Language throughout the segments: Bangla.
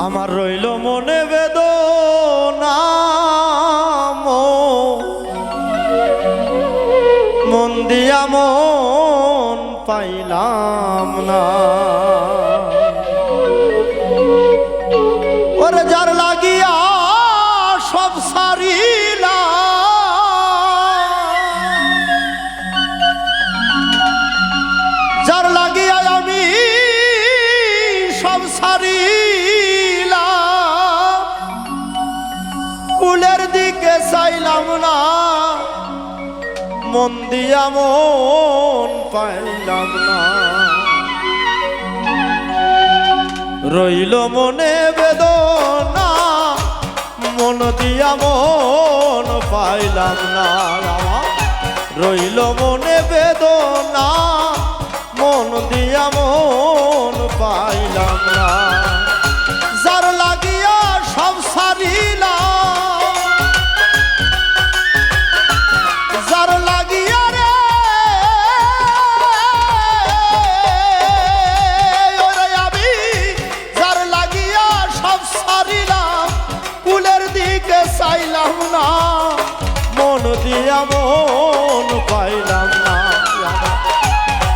আমার রইল মনে বেদনা মন দিয়া মন পাইলাম না। ওরে যার লাগিয়া সব সারিলা, যার লাগিয়া আমি সব সারিলাম, কুলের দিকে চাইলাম না, মন দিয়া মন পাইলাম না। রইল মনে বেদনা মন দিয়া মন পাইলাম না। রইল মনে বেদনা মন দিয়া মন পাইলাম না। যার লাগিয়া সব সারিলাম, যার লাগিয়া রে ওরে আমি যার লাগিয়া সব সারিলাম, কুলের দিকে চাইলাম না, মন দিয়া মন পাইলাম না।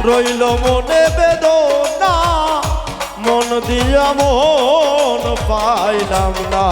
রইল মনে বেদনা মন দিয়া মন পাইলাম না।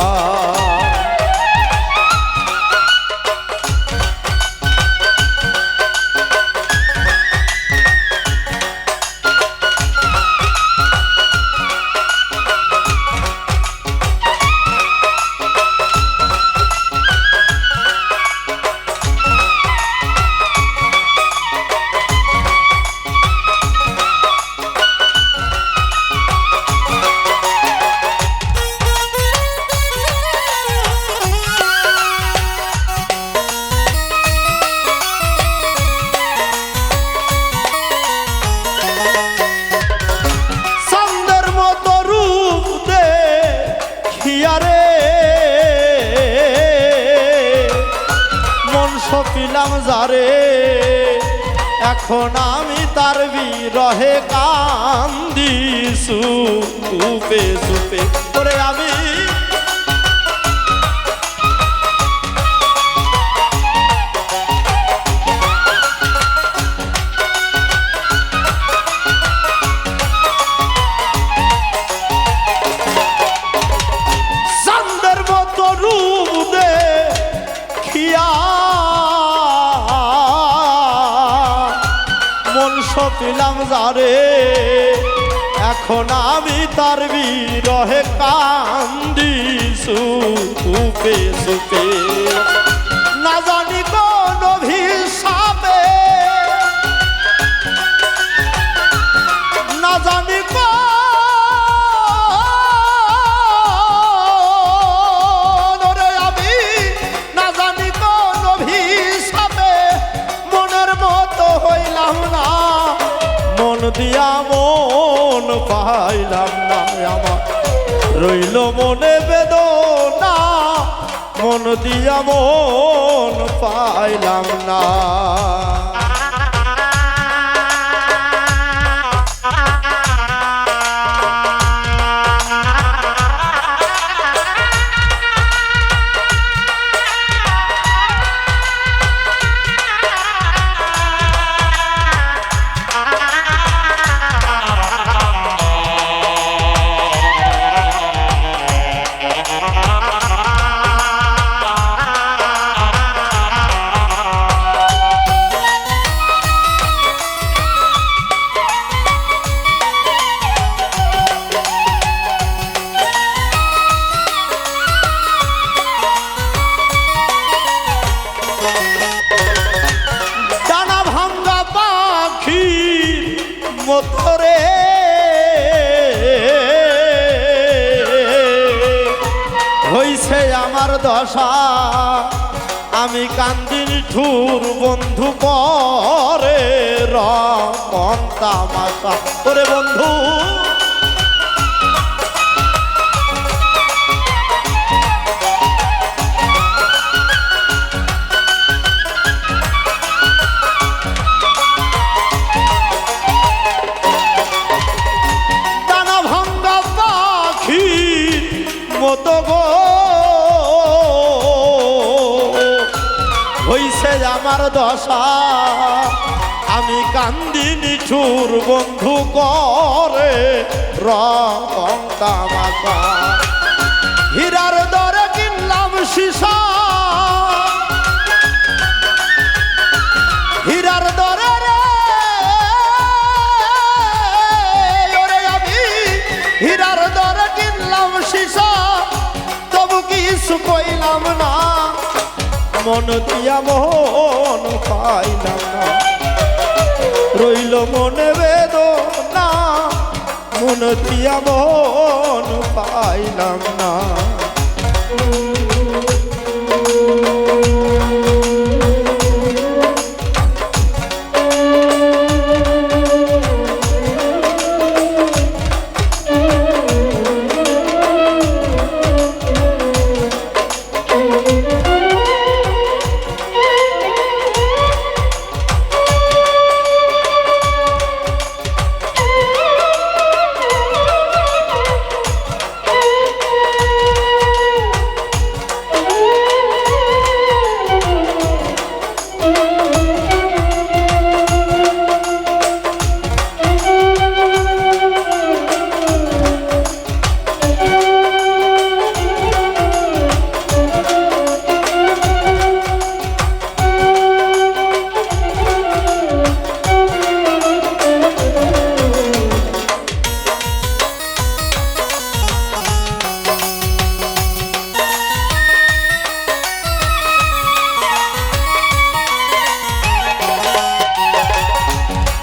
সপিলাম যারে এখন আমি তার বিরহে কান্দি সুপে সুপে করে আমি চাঁদের মতো রূপ দেখিয়া মন সপিলাম যারে এখন আমি তার বিরহে কান্দি সুপে সুপে। না জানি কোন অভিশাপে, না জানি রে আমি না জানি কোন অভিশাপে মনের মতো হইলাম না, মন দিয়া মন পাইলাম না। আমার রইল মনে বেদনা মন দিয়া মন পাইলাম না। মতরে হইছে আমার দশা, আমি কান্দির ঠুর বন্ধু পরে রমন তামাশা করে বন্ধু। আমার দশা আমি কান্দিনি চুর বন্ধু করে রং তামাশা হীরার দরে কিনলাম সীসা হীরার দরে রে ওরে আমি হীরার দরে কিনলাম সীসা তবু কিছু কইলাম না মন দিয়া মন পাইলাম না রইল মনে বেদনা মন দিয়া মন পাইলাম না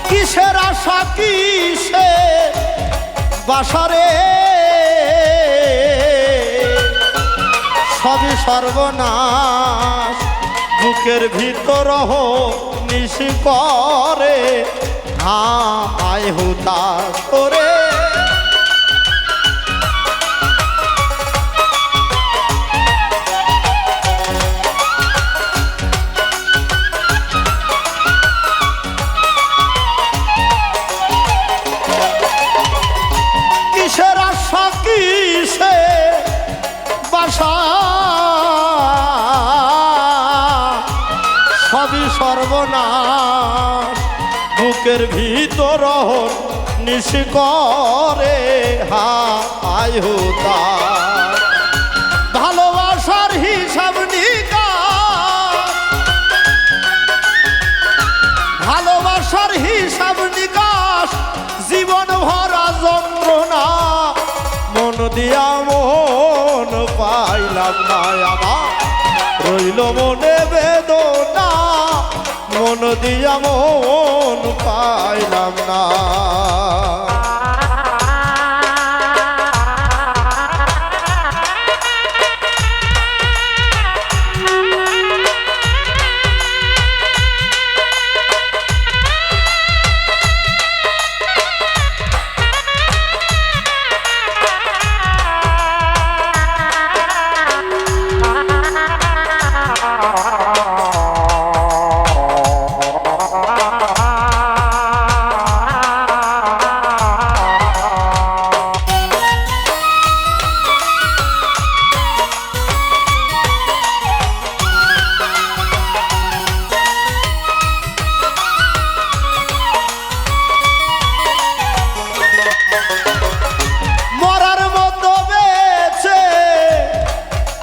কিসের আশা কিসে বাসারে সবই সর্বনাশ বুকের ভিতর নিশি করে হায় হুতাশ করে কিসের আশা কিসে বাসা সবই সর্বনাশ বুকের ভিতর নিশি করে হায় হুতাশ ভালোবাসার হিসাব নিকাশ ভালোবাসার হিসাব নিকাশ জীবন ভরা যন্ত্রণা মন দিয়া মন পাইলাম না আমার রইল মনে বেদনা মন দিয়া মন পাইলাম না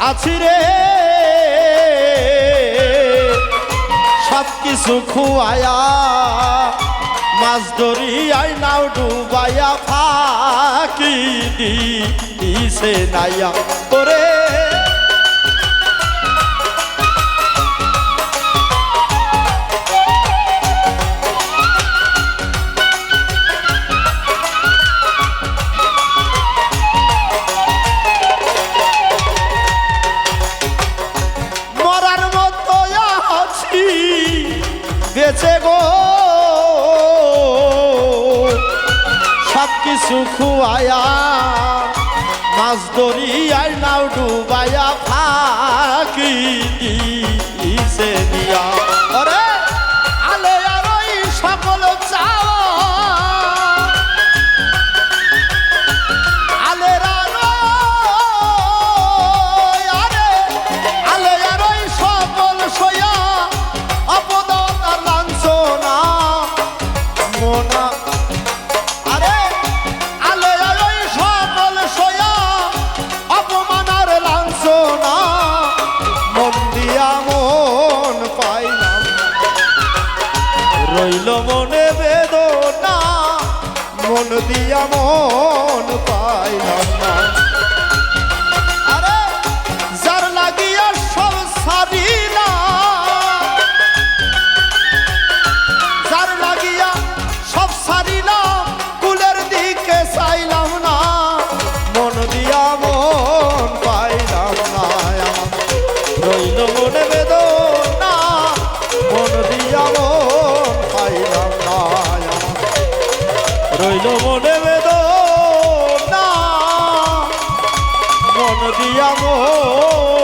আছি রে সব কিছু খুয়ায়া মাছ ধরিয়াই নাও ডুবাইয়া ফাঁকি দিছে নাইয়া তোরে বেঁচে গো সব কিছু খুয়ায়া মাছ ধরিয়াই নাও ডুবাইয়া ফাঁকি দিছে নিয়া আরে আলে আর ওই সকল চাওয়া আলে আরে আলে আর ওই সকল সয়া দিয়া মন পাইলাম না। আরে যার লাগিয়া সব সারিলাম, যার লাগিয়া সব সারিলাম, কুলের দিকে চাইলাম না, মন দিয়া মন পাইলাম না। রইল মনে বেদনা, মন দিয়া মন পাইলাম না। রইল মনে বেদনা, মন দিয়া মন